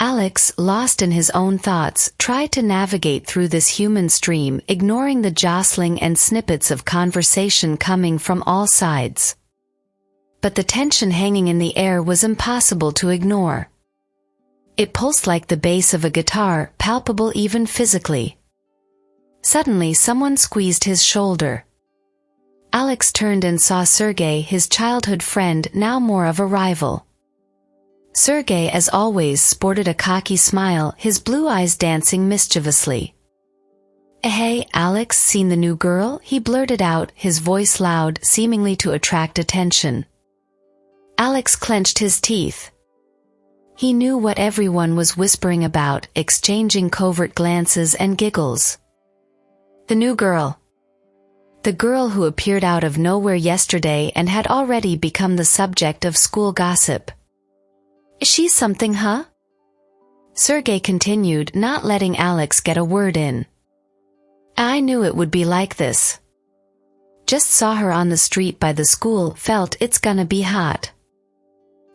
Alex, lost in his own thoughts, tried to navigate through this human stream, ignoring the jostling and snippets of conversation coming from all sides. But the tension hanging in the air was impossible to ignore. It pulsed like the bass of a guitar, palpable even physically. Suddenly someone squeezed his shoulder. Alex turned and saw Sergey, his childhood friend, now more of a rival. Sergey, as always, sported a cocky smile, his blue eyes dancing mischievously. "Hey, Alex, seen the new girl?" he blurted out, his voice loud, seemingly to attract attention. Alex clenched his teeth. He knew what everyone was whispering about, exchanging covert glances and giggles. The new girl. The girl who appeared out of nowhere yesterday and had already become the subject of school gossip. "She's something, huh?" Sergey continued, not letting Alex get a word in. "I knew it would be like this. Just saw her on the street by the school, felt it's gonna be hot.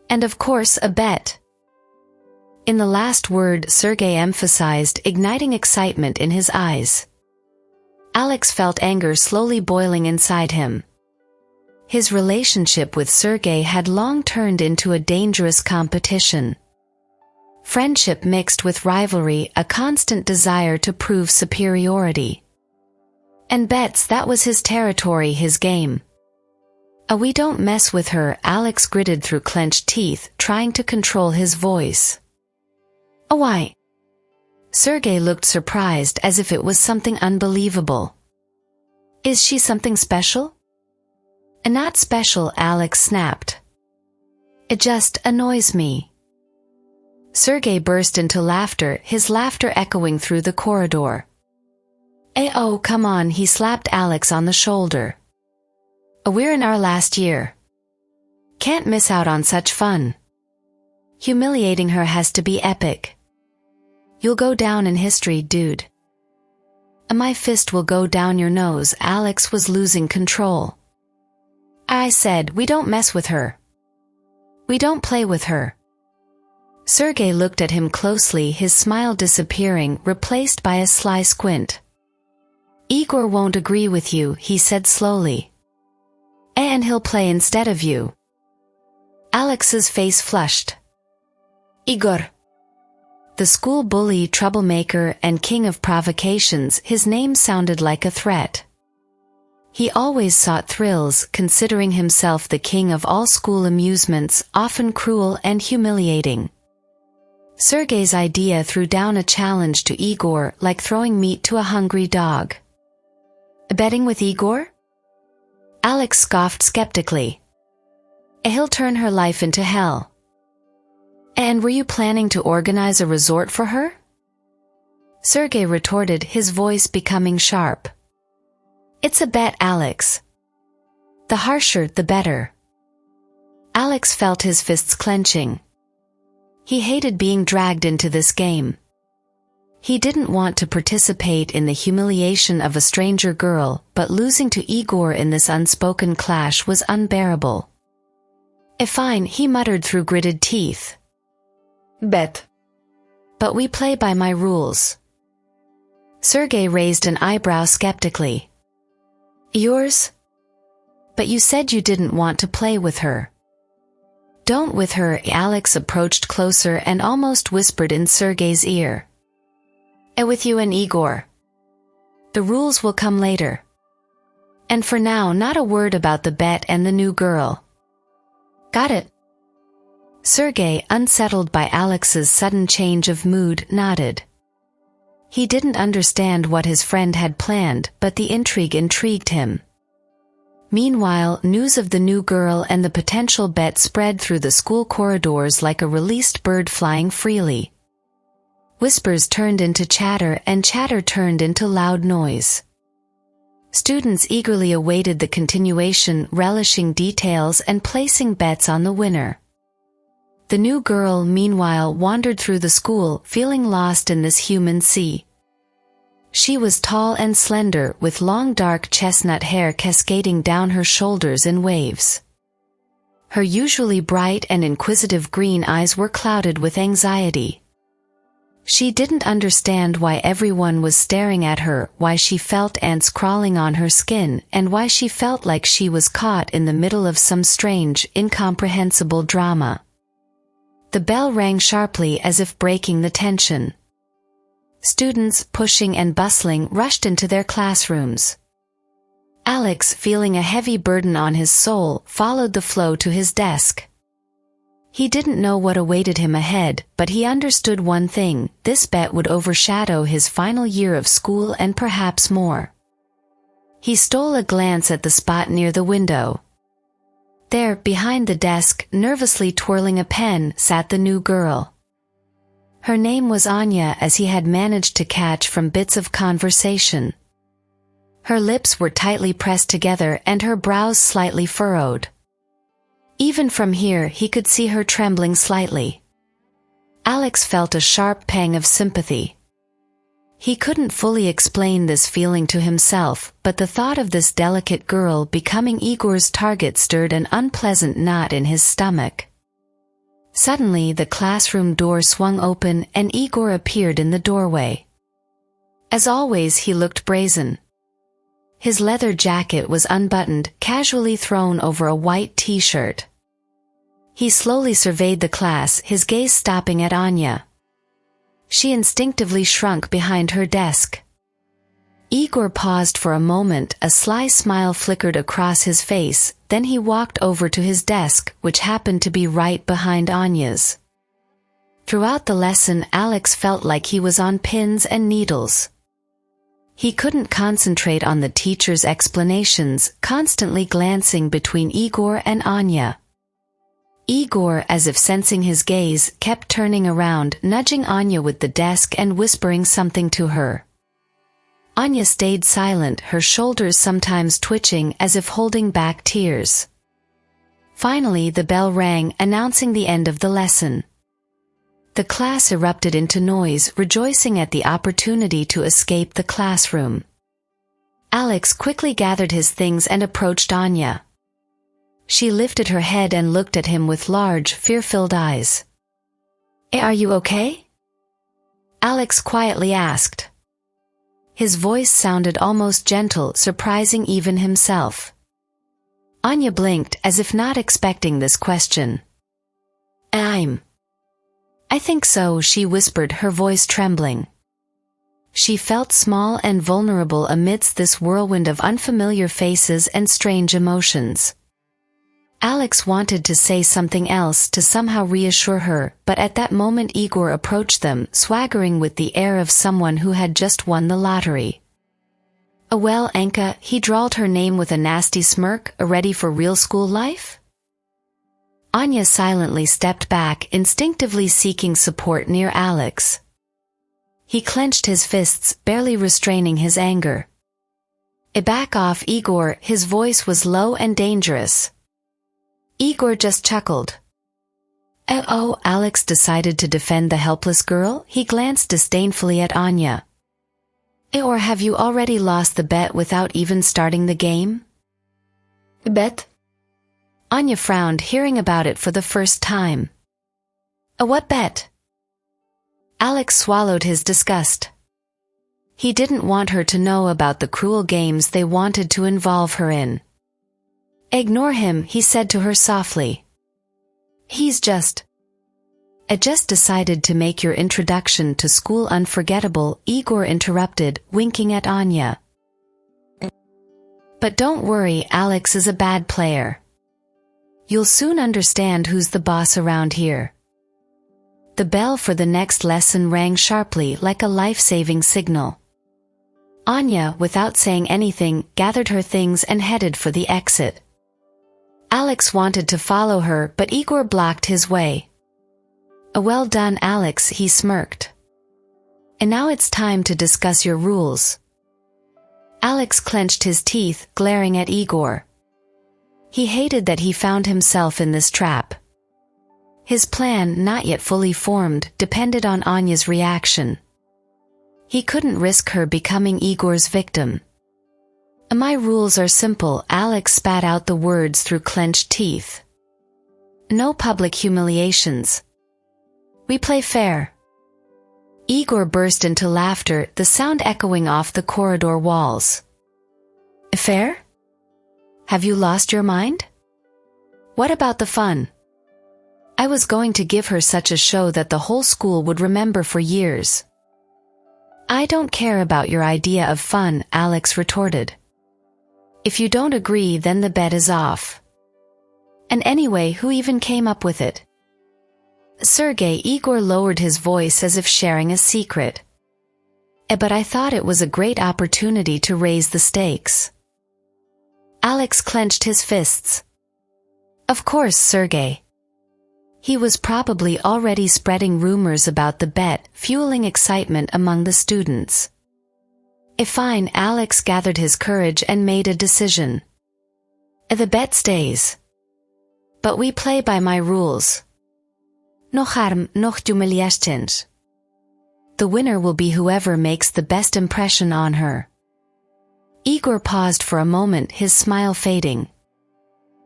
And of course a bet." In the last word Sergey emphasized, igniting excitement in his eyes. Alex felt anger slowly boiling inside him. His relationship with Sergey had long turned into a dangerous competition. Friendship mixed with rivalry, a constant desire to prove superiority. And bets, that was his territory, his game. "We don't mess with her," Alex gritted through clenched teeth, trying to control his voice. "Why?" Sergey looked surprised, as if it was something unbelievable. "Is she something special?" "Not special," Alex snapped. "It just annoys me." Sergey burst into laughter, his laughter echoing through the corridor. Oh, come on," he slapped Alex on the shoulder. "We're in our last year. Can't miss out on such fun. Humiliating her has to be epic. You'll go down in history, dude." "My fist will go down your nose." Alex was losing control. "I said, we don't mess with her. We don't play with her." Sergey looked at him closely, his smile disappearing, replaced by a sly squint. "Igor won't agree with you," he said slowly. "And he'll play instead of you." Alex's face flushed. Igor. The school bully, troublemaker, and king of provocations, his name sounded like a threat. He always sought thrills, considering himself the king of all school amusements, often cruel and humiliating. Sergey's idea threw down a challenge to Igor, like throwing meat to a hungry dog. "Betting with Igor?" Alex scoffed skeptically. "He'll turn her life into hell." "And were you planning to organize a resort for her?" Sergey retorted, his voice becoming sharp. "It's a bet, Alex. The harsher, the better." Alex felt his fists clenching. He hated being dragged into this game. He didn't want to participate in the humiliation of a stranger girl, but losing to Igor in this unspoken clash was unbearable. Fine," he muttered through gritted teeth. "Bet. But we play by my rules." Sergey raised an eyebrow skeptically. "Yours? But you said you didn't want to play with her." "Don't with her." Alex approached closer and almost whispered in Sergey's ear. "With you and Igor. The rules will come later. And for now, not a word about the bet and the new girl." "Got it." Sergey, unsettled by Alex's sudden change of mood, nodded. He didn't understand what his friend had planned, but the intrigue intrigued him. Meanwhile, news of the new girl and the potential bet spread through the school corridors like a released bird flying freely. Whispers turned into chatter, and chatter turned into loud noise. Students eagerly awaited the continuation, relishing details and placing bets on the winner. The new girl, meanwhile, wandered through the school, feeling lost in this human sea. She was tall and slender, with long dark chestnut hair cascading down her shoulders in waves. Her usually bright and inquisitive green eyes were clouded with anxiety. She didn't understand why everyone was staring at her, why she felt ants crawling on her skin, and why she felt like she was caught in the middle of some strange, incomprehensible drama. The bell rang sharply as if breaking the tension. Students, pushing and bustling, rushed into their classrooms. Alex, feeling a heavy burden on his soul, followed the flow to his desk. He didn't know what awaited him ahead, but he understood one thing: this bet would overshadow his final year of school and perhaps more. He stole a glance at the spot near the window. There, behind the desk, nervously twirling a pen, sat the new girl. Her name was Anya, as he had managed to catch from bits of conversation. Her lips were tightly pressed together and her brows slightly furrowed. Even from here he could see her trembling slightly. Alex felt a sharp pang of sympathy. He couldn't fully explain this feeling to himself, but the thought of this delicate girl becoming Igor's target stirred an unpleasant knot in his stomach. Suddenly the classroom door swung open and Igor appeared in the doorway. As always, he looked brazen. His leather jacket was unbuttoned, casually thrown over a white t-shirt. He slowly surveyed the class, his gaze stopping at Anya. She instinctively shrunk behind her desk. Igor paused for a moment, a sly smile flickered across his face, then he walked over to his desk, which happened to be right behind Anya's. Throughout the lesson, Alex felt like he was on pins and needles. He couldn't concentrate on the teacher's explanations, constantly glancing between Igor and Anya. Igor, as if sensing his gaze, kept turning around, nudging Anya with the desk and whispering something to her. Anya stayed silent, her shoulders sometimes twitching as if holding back tears. Finally the bell rang, announcing the end of the lesson. The class erupted into noise, rejoicing at the opportunity to escape the classroom. Alex quickly gathered his things and approached Anya. She lifted her head and looked at him with large, fear-filled eyes. "Are you okay?" Alex quietly asked. His voice sounded almost gentle, surprising even himself. Anya blinked, as if not expecting this question. I think so," she whispered, her voice trembling. She felt small and vulnerable amidst this whirlwind of unfamiliar faces and strange emotions. Alex wanted to say something else to somehow reassure her, but at that moment Igor approached them, swaggering with the air of someone who had just won the lottery. "Well, Anka," he drawled her name with a nasty smirk, "ready for real school life?" Anya silently stepped back, instinctively seeking support near Alex. He clenched his fists, barely restraining his anger. "Back off, Igor," his voice was low and dangerous. Igor just chuckled. "Oh," Alex decided to defend the helpless girl. He glanced disdainfully at Anya. "Or have you already lost the bet without even starting the game?" "Bet?" Anya frowned, hearing about it for the first time. What bet?" Alex swallowed his disgust. He didn't want her to know about the cruel games they wanted to involve her in. "Ignore him," he said to her softly. I just decided to make your introduction to school unforgettable," Igor interrupted, winking at Anya. "But don't worry, Alex is a bad player. You'll soon understand who's the boss around here." The bell for the next lesson rang sharply, like a life-saving signal. Anya, without saying anything, gathered her things and headed for the exit. Alex wanted to follow her, but Igor blocked his way. "Well done, Alex," he smirked. "And now it's time to discuss your rules." Alex clenched his teeth, glaring at Igor. He hated that he found himself in this trap. His plan, not yet fully formed, depended on Anya's reaction. He couldn't risk her becoming Igor's victim. "My rules are simple," Alex spat out the words through clenched teeth. "No public humiliations. We play fair. Igor burst into laughter, the sound echoing off the corridor walls. Affair? Have you lost your mind? What about the fun? I was going to give her such a show that the whole school would remember for years. I don't care about your idea of fun, Alex retorted. If you don't agree, then the bet is off. And anyway, who even came up with it? Sergey, Igor lowered his voice as if sharing a secret. But I thought it was a great opportunity to raise the stakes. Alex clenched his fists. Of course, Sergey. He was probably already spreading rumors about the bet, fueling excitement among the students. Fine, Alex gathered his courage and made a decision. The bet stays. But we play by my rules. No harm, no humiliations. The winner will be whoever makes the best impression on her. Igor paused for a moment, his smile fading.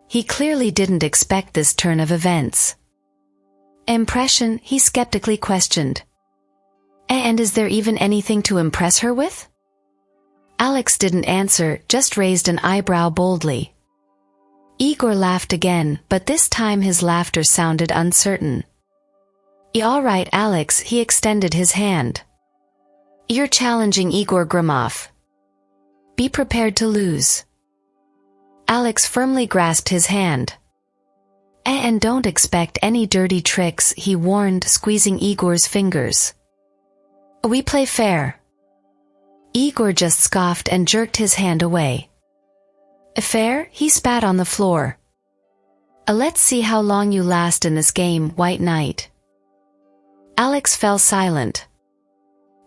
He clearly didn't expect this turn of events. Impression, he skeptically questioned. And is there even anything to impress her with? Alex didn't answer, just raised an eyebrow boldly. Igor laughed again, but this time his laughter sounded uncertain. All right, Alex, he extended his hand. You're challenging Igor Grimov. Be prepared to lose. Alex firmly grasped his hand. And don't expect any dirty tricks, he warned, squeezing Igor's fingers. We play fair. Igor just scoffed and jerked his hand away. Fair? He spat on the floor. Let's see how long you last in this game, White Knight. Alex fell silent.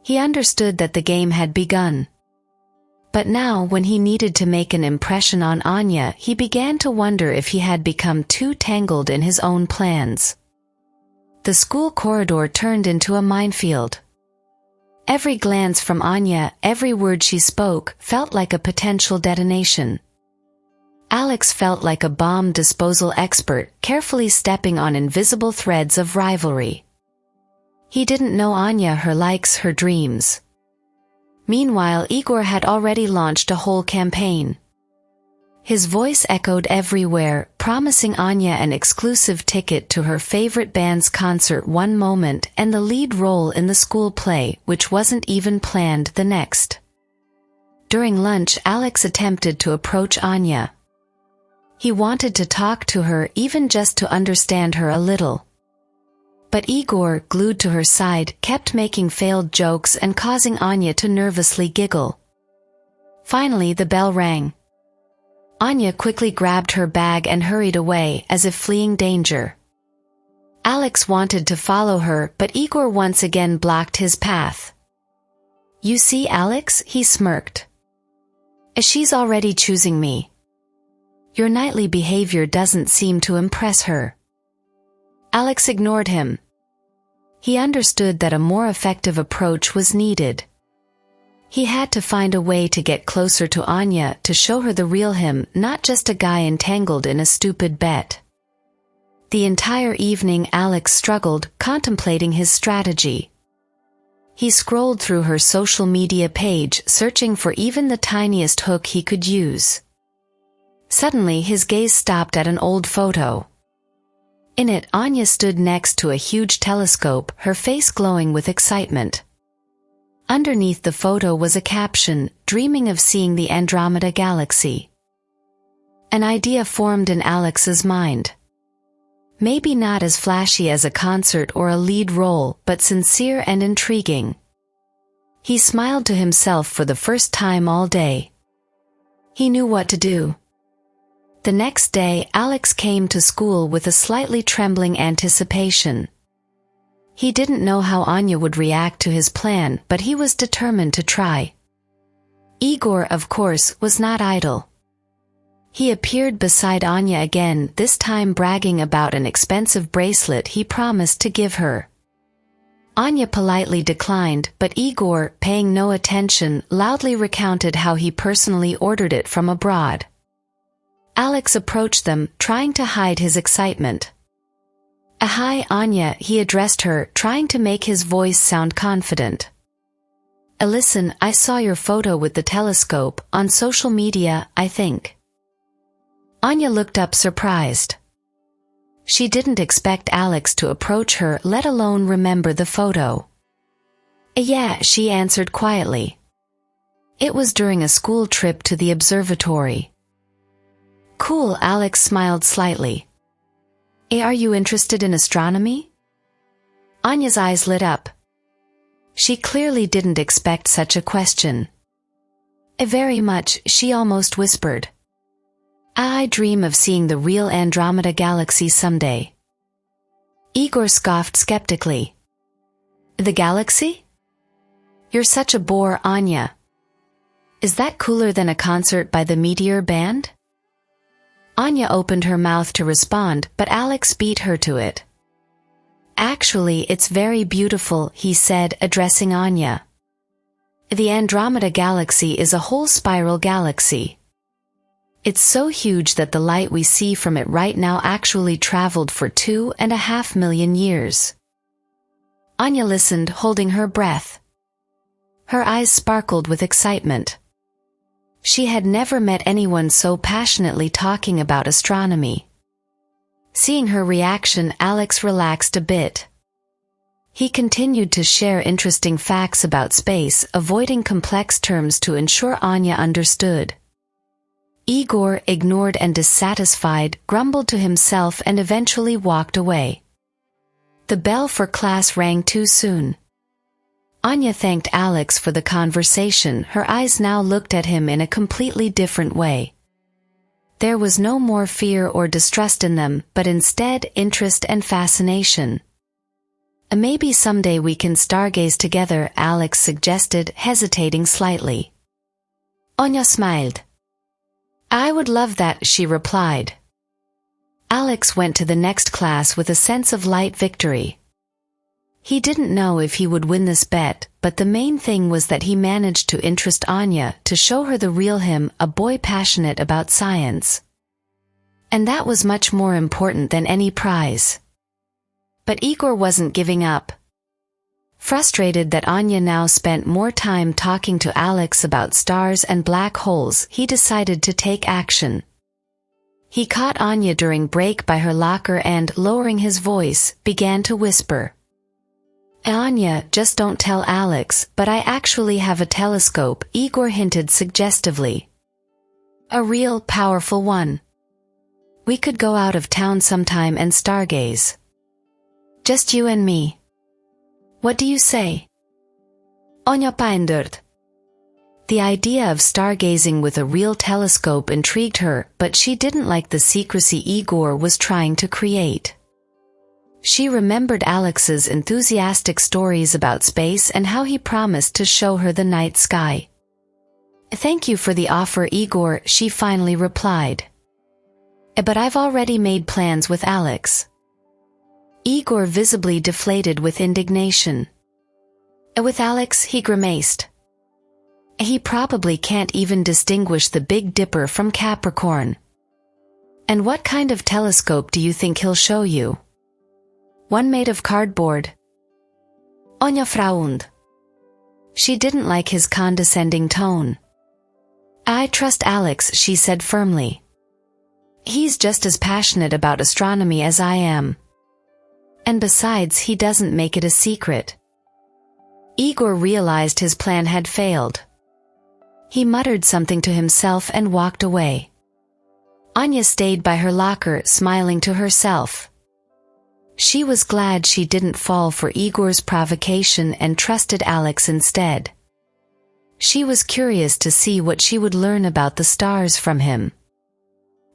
He understood that the game had begun. But now, when he needed to make an impression on Anya, he began to wonder if he had become too tangled in his own plans. The school corridor turned into a minefield. Every glance from Anya, every word she spoke, felt like a potential detonation. Alex felt like a bomb disposal expert, carefully stepping on invisible threads of rivalry. He didn't know Anya, her likes, her dreams. Meanwhile, Igor had already launched a whole campaign. His voice echoed everywhere, promising Anya an exclusive ticket to her favorite band's concert one moment and the lead role in the school play, which wasn't even planned, the next. During lunch, Alex attempted to approach Anya. He wanted to talk to her, even just to understand her a little. But Igor, glued to her side, kept making failed jokes and causing Anya to nervously giggle. Finally, the bell rang. Anya quickly grabbed her bag and hurried away, as if fleeing danger. Alex wanted to follow her, but Igor once again blocked his path. You see, Alex, he smirked. She's already choosing me. Your nightly behavior doesn't seem to impress her. Alex ignored him. He understood that a more effective approach was needed. He had to find a way to get closer to Anya, to show her the real him, not just a guy entangled in a stupid bet. The entire evening Alex struggled, contemplating his strategy. He scrolled through her social media page, searching for even the tiniest hook he could use. Suddenly his gaze stopped at an old photo. In it, Anya stood next to a huge telescope, her face glowing with excitement. Underneath the photo was a caption, dreaming of seeing the Andromeda galaxy. An idea formed in Alex's mind. Maybe not as flashy as a concert or a lead role, but sincere and intriguing. He smiled to himself for the first time all day. He knew what to do. The next day, Alex came to school with a slightly trembling anticipation. He didn't know how Anya would react to his plan, but he was determined to try. Igor, of course, was not idle. He appeared beside Anya again, this time bragging about an expensive bracelet he promised to give her. Anya politely declined, but Igor, paying no attention, loudly recounted how he personally ordered it from abroad. Alex approached them, trying to hide his excitement. Hi, Anya, he addressed her, trying to make his voice sound confident. Listen, I saw your photo with the telescope, on social media, I think. Anya looked up surprised. She didn't expect Alex to approach her, let alone remember the photo. Yeah, she answered quietly. It was during a school trip to the observatory. Cool, Alex smiled slightly. Are you interested in astronomy? Anya's eyes lit up. She clearly didn't expect such a question. Very much, she almost whispered. I dream of seeing the real Andromeda galaxy someday. Igor scoffed skeptically. The galaxy? You're such a bore, Anya. Is that cooler than a concert by the Meteor Band? Anya opened her mouth to respond, but Alex beat her to it. Actually, it's very beautiful, he said, addressing Anya. The Andromeda galaxy is a whole spiral galaxy. It's so huge that the light we see from it right now actually traveled for 2.5 million years. Anya listened, holding her breath. Her eyes sparkled with excitement. She had never met anyone so passionately talking about astronomy. Seeing her reaction, Alex relaxed a bit. He continued to share interesting facts about space, avoiding complex terms to ensure Anya understood. Igor, ignored and dissatisfied, grumbled to himself and eventually walked away. The bell for class rang too soon. Anya thanked Alex for the conversation. Her eyes now looked at him in a completely different way. There was no more fear or distrust in them, but instead interest and fascination. Maybe someday we can stargaze together, Alex suggested, hesitating slightly. Anya smiled. I would love that, she replied. Alex went to the next class with a sense of light victory. He didn't know if he would win this bet, but the main thing was that he managed to interest Anya, to show her the real him, a boy passionate about science. And that was much more important than any prize. But Igor wasn't giving up. Frustrated that Anya now spent more time talking to Alex about stars and black holes, he decided to take action. He caught Anya during break by her locker and, lowering his voice, began to whisper. Anya, just don't tell Alex, but I actually have a telescope, Igor hinted suggestively. A real, powerful one. We could go out of town sometime and stargaze. Just you and me. What do you say? Anya pondered. The idea of stargazing with a real telescope intrigued her, but she didn't like the secrecy Igor was trying to create. She remembered Alex's enthusiastic stories about space and how he promised to show her the night sky. Thank you for the offer, Igor, she finally replied. But I've already made plans with Alex. Igor visibly deflated with indignation. With Alex, he grimaced. He probably can't even distinguish the Big Dipper from Capricorn. And what kind of telescope do you think he'll show you? One made of cardboard? Anya frowned. She didn't like his condescending tone. I trust Alex, she said firmly. He's just as passionate about astronomy as I am. And besides, he doesn't make it a secret. Igor realized his plan had failed. He muttered something to himself and walked away. Anya stayed by her locker, smiling to herself. She was glad she didn't fall for Igor's provocation and trusted Alex instead. She was curious to see what she would learn about the stars from him.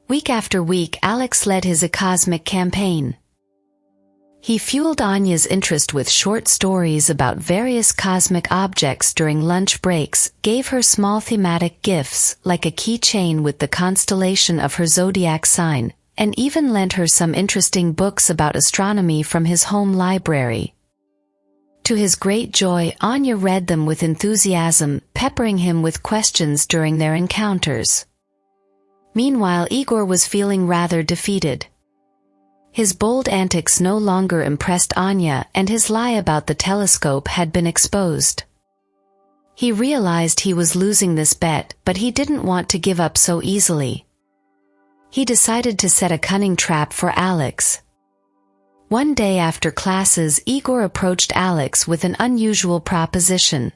Week after week, Alex led his cosmic campaign. He fueled Anya's interest with short stories about various cosmic objects during lunch breaks, gave her small thematic gifts, like a keychain with the constellation of her zodiac sign, and even lent her some interesting books about astronomy from his home library. To his great joy, Anya read them with enthusiasm, peppering him with questions during their encounters. Meanwhile, Igor was feeling rather defeated. His bold antics no longer impressed Anya, and his lie about the telescope had been exposed. He realized he was losing this bet, but he didn't want to give up so easily. He decided to set a cunning trap for Alex. One day after classes, Igor approached Alex with an unusual proposition.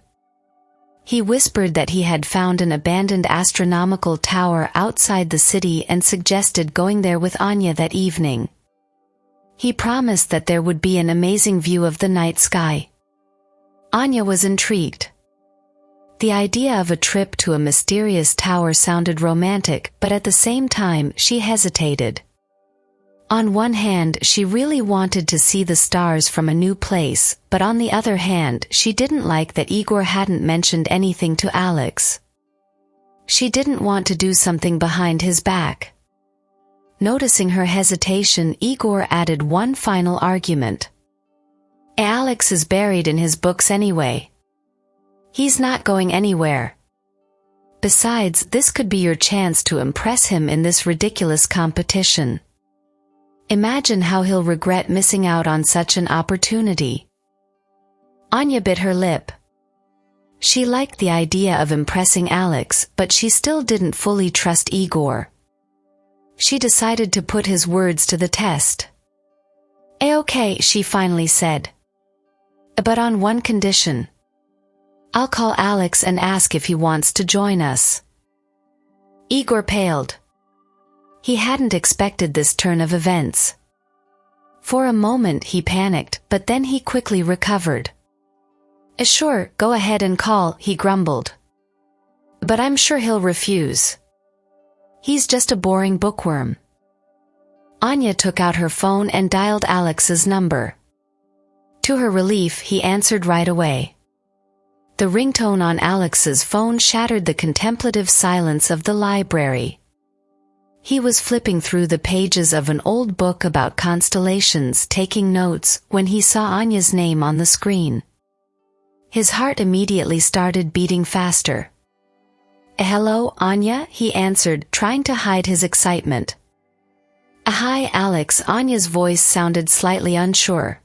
He whispered that he had found an abandoned astronomical tower outside the city and suggested going there with Anya that evening. He promised that there would be an amazing view of the night sky. Anya was intrigued. The idea of a trip to a mysterious tower sounded romantic, but at the same time she hesitated. On one hand, she really wanted to see the stars from a new place, but on the other hand, she didn't like that Igor hadn't mentioned anything to Alex. She didn't want to do something behind his back. Noticing her hesitation, Igor added one final argument. Alex is buried in his books anyway. He's not going anywhere. Besides, this could be your chance to impress him in this ridiculous competition. Imagine how he'll regret missing out on such an opportunity. Anya bit her lip. She liked the idea of impressing Alex, but she still didn't fully trust Igor. She decided to put his words to the test. Okay, she finally said. But on one condition. I'll call Alex and ask if he wants to join us. Igor paled. He hadn't expected this turn of events. For a moment he panicked, but then he quickly recovered. Sure, go ahead and call, he grumbled. But I'm sure he'll refuse. He's just a boring bookworm. Anya took out her phone and dialed Alex's number. To her relief, he answered right away. The ringtone on Alex's phone shattered the contemplative silence of the library. He was flipping through the pages of an old book about constellations, taking notes, when he saw Anya's name on the screen. His heart immediately started beating faster. Hello, Anya, he answered, trying to hide his excitement. Hi, Alex, Anya's voice sounded slightly unsure.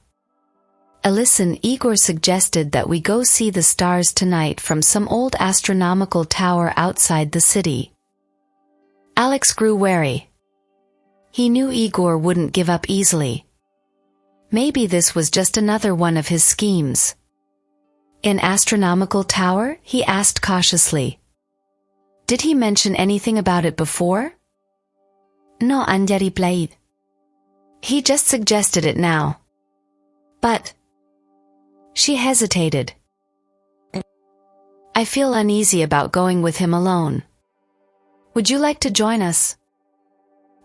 Listen, Igor suggested that we go see the stars tonight from some old astronomical tower outside the city. Alex grew wary. He knew Igor wouldn't give up easily. Maybe this was just another one of his schemes. An astronomical tower? He asked cautiously. Did he mention anything about it before? No, Anya replied. He just suggested it now. But... She hesitated. I feel uneasy about going with him alone. Would you like to join us?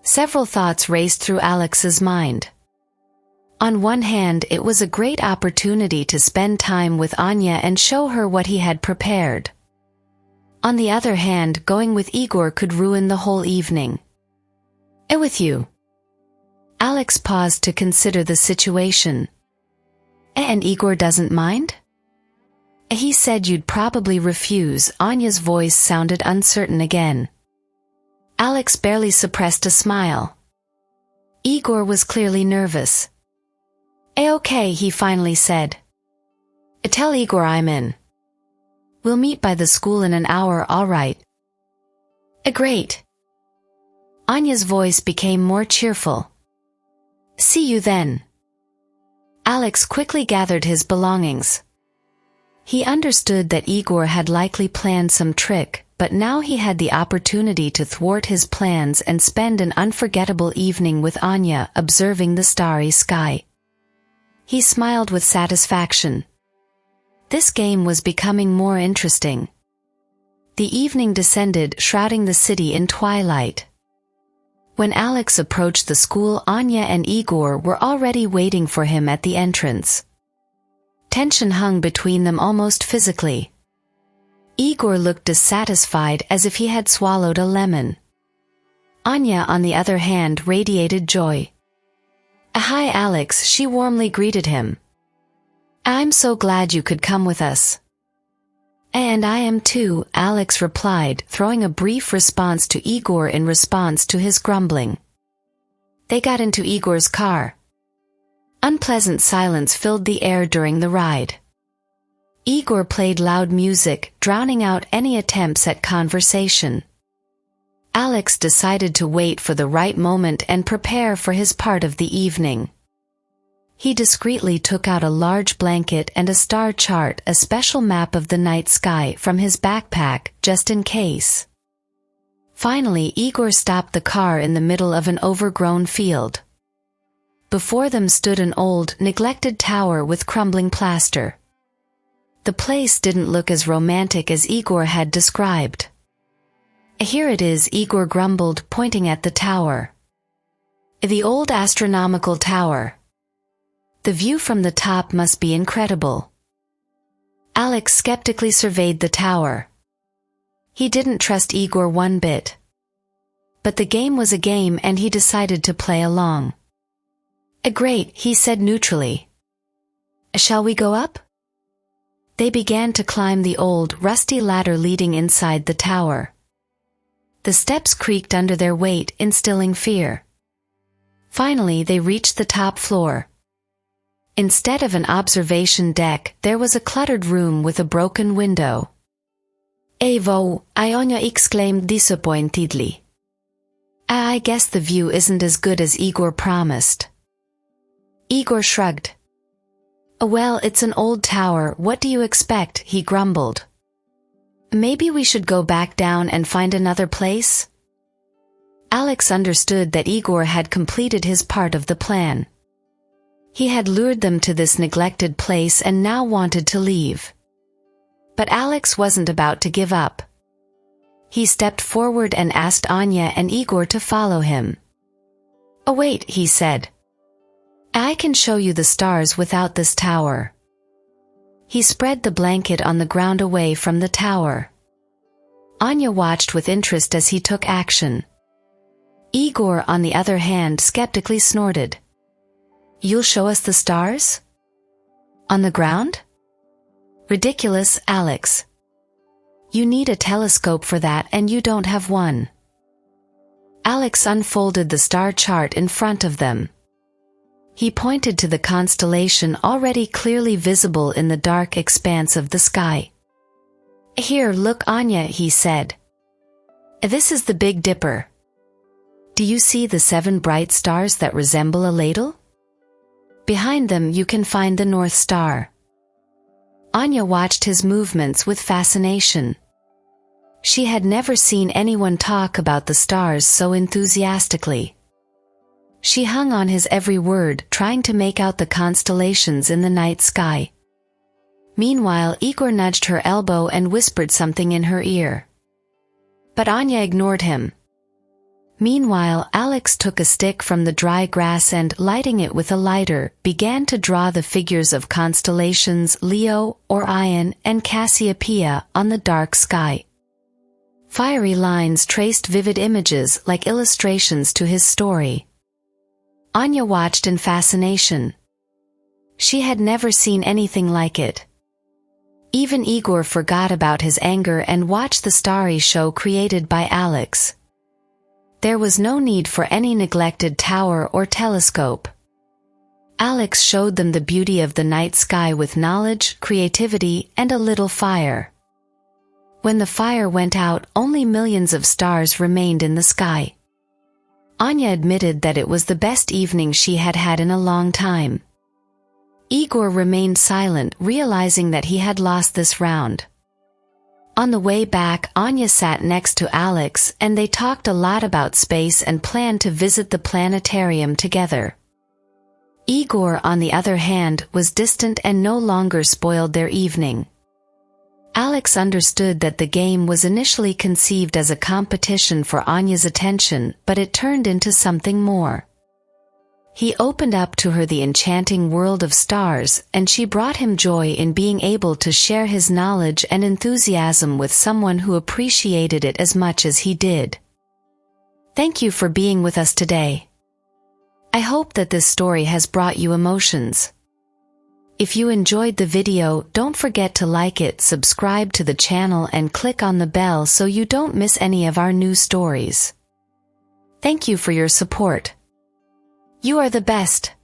Several thoughts raced through Alex's mind. On one hand, it was a great opportunity to spend time with Anya and show her what he had prepared. On the other hand, going with Igor could ruin the whole evening. With you. Alex paused to consider the situation. And Igor doesn't mind? He said you'd probably refuse. Anya's voice sounded uncertain again. Alex barely suppressed a smile. Igor was clearly nervous. Okay, he finally said. Tell Igor I'm in. We'll meet by the school in an hour, all right? Great. Anya's voice became more cheerful. See you then. Alex quickly gathered his belongings. He understood that Igor had likely planned some trick, but now he had the opportunity to thwart his plans and spend an unforgettable evening with Anya, observing the starry sky. He smiled with satisfaction. This game was becoming more interesting. The evening descended, shrouding the city in twilight. When Alex approached the school, Anya and Igor were already waiting for him at the entrance. Tension hung between them almost physically. Igor looked dissatisfied, as if he had swallowed a lemon. Anya, on the other hand, radiated joy. Hi, Alex, she warmly greeted him. I'm so glad you could come with us. And I am too, Alex replied, throwing a brief response to Igor in response to his grumbling. They got into Igor's car. Unpleasant silence filled the air during the ride. Igor played loud music, drowning out any attempts at conversation. Alex decided to wait for the right moment and prepare for his part of the evening. He discreetly took out a large blanket and a star chart, a special map of the night sky, from his backpack, just in case. Finally, Igor stopped the car in the middle of an overgrown field. Before them stood an old, neglected tower with crumbling plaster. The place didn't look as romantic as Igor had described. "Here it is," Igor grumbled, pointing at the tower. "The old astronomical tower. The view from the top must be incredible." Alex skeptically surveyed the tower. He didn't trust Igor one bit. But the game was a game and he decided to play along. "Great," he said neutrally. "Shall we go up?" They began to climb the old, rusty ladder leading inside the tower. The steps creaked under their weight, instilling fear. Finally, they reached the top floor. Instead of an observation deck, there was a cluttered room with a broken window. "Evo," Anya exclaimed disappointedly. "I guess the view isn't as good as Igor promised." Igor shrugged. "Well, it's an old tower, what do you expect?" he grumbled. "Maybe we should go back down and find another place?" Alex understood that Igor had completed his part of the plan. He had lured them to this neglected place and now wanted to leave. But Alex wasn't about to give up. He stepped forward and asked Anya and Igor to follow him. "Oh wait," he said. "I can show you the stars without this tower." He spread the blanket on the ground away from the tower. Anya watched with interest as he took action. Igor, on the other hand, skeptically snorted. "You'll show us the stars? On the ground? Ridiculous, Alex. You need a telescope for that and you don't have one." Alex unfolded the star chart in front of them. He pointed to the constellation already clearly visible in the dark expanse of the sky. "Here, look, Anya," he said. "This is the Big Dipper. Do you see the 7 bright stars that resemble a ladle? Behind them you can find the North Star." Anya watched his movements with fascination. She had never seen anyone talk about the stars so enthusiastically. She hung on his every word, trying to make out the constellations in the night sky. Meanwhile, Igor nudged her elbow and whispered something in her ear. But Anya ignored him. Meanwhile, Alex took a stick from the dry grass and, lighting it with a lighter, began to draw the figures of constellations Leo, Orion, and Cassiopeia on the dark sky. Fiery lines traced vivid images like illustrations to his story. Anya watched in fascination. She had never seen anything like it. Even Igor forgot about his anger and watched the starry show created by Alex. There was no need for any neglected tower or telescope. Alex showed them the beauty of the night sky with knowledge, creativity, and a little fire. When the fire went out, only millions of stars remained in the sky. Anya admitted that it was the best evening she had had in a long time. Igor remained silent, realizing that he had lost this round. On the way back, Anya sat next to Alex, and they talked a lot about space and planned to visit the planetarium together. Igor, on the other hand, was distant and no longer spoiled their evening. Alex understood that the game was initially conceived as a competition for Anya's attention, but it turned into something more. He opened up to her the enchanting world of stars, and she brought him joy in being able to share his knowledge and enthusiasm with someone who appreciated it as much as he did. Thank you for being with us today. I hope that this story has brought you emotions. If you enjoyed the video, don't forget to like it, subscribe to the channel, and click on the bell so you don't miss any of our new stories. Thank you for your support. You are the best.